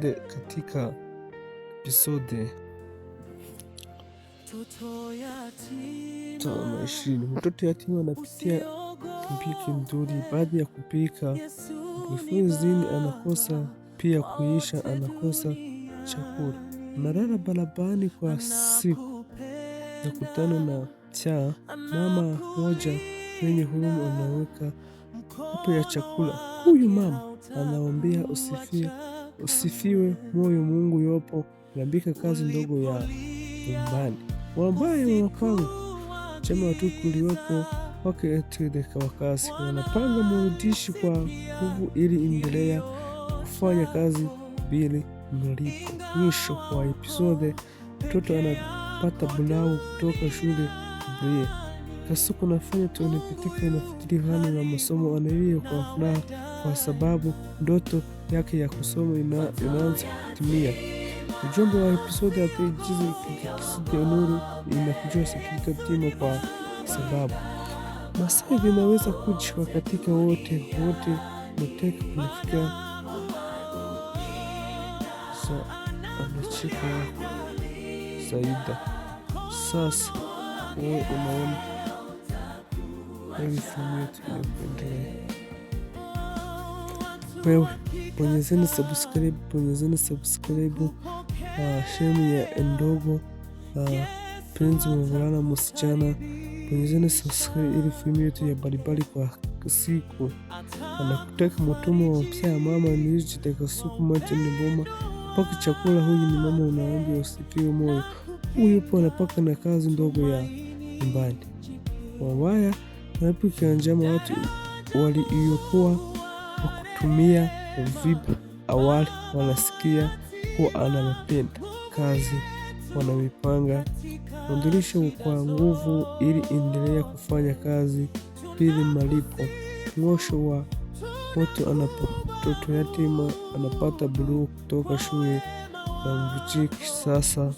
Katika episode 20, mtoto yatima anapitia mpiki mzuri. Baada ya kupika mwanafunzi anakosa pia kuisha, anakosa chakula, analala barabarani kwa siku. Nakutana na mama moja mwenye huruma, anaweka hapo ya chakula. Huyu mama anaombea usifiwe moyo, Mungu yopo, anabika kazi ndogo ya nyumbani. Wambaye wapangu chama watu kuliopo wake etedeka wakazi, wanapanga murudishi kwa nguvu ili endelea kufanya kazi bila malipo. Mwisho wa episode, mtoto anapata bulau kutoka shule bure. Kasuku nafanya tuonepitika inafikiri hana na masomo, analia kwa furaha kwa sababu ndoto yake ya kusoma inaanza kutimia. Ujumbe wa episode ya Jizi Kiside Nuru inakujua sikika timo kwa sababu masaa vinaweza kuchwa katika wote mteka kunafika. Anachika wako Saida. Sasa wewe unaona filamu yetu inaendelea. Wewe bonyezeni subscribe shemu ya ndogo penzi mvulana msichana, bonyezeni subscribe ili filamu yetu ya baribari kwa siku. Anakutaka mtumo wa msa ya mama ni jitaka suku macho ni boma paka chakula. Huyu ni mama unaomba usifiwe moyo. Huyu po anapaka na kazi ndogo ya nyumbani. Wawaya wanapika njama watu waliokuwa wakutumia vibu awali wanasikia kuwa anapenda kazi, wanamipanga mwandilisho kwa nguvu ili endelea kufanya kazi bila malipo. Mwisho wa mtoto yatima anapata buluu kutoka shule na mvuchiki. Sasa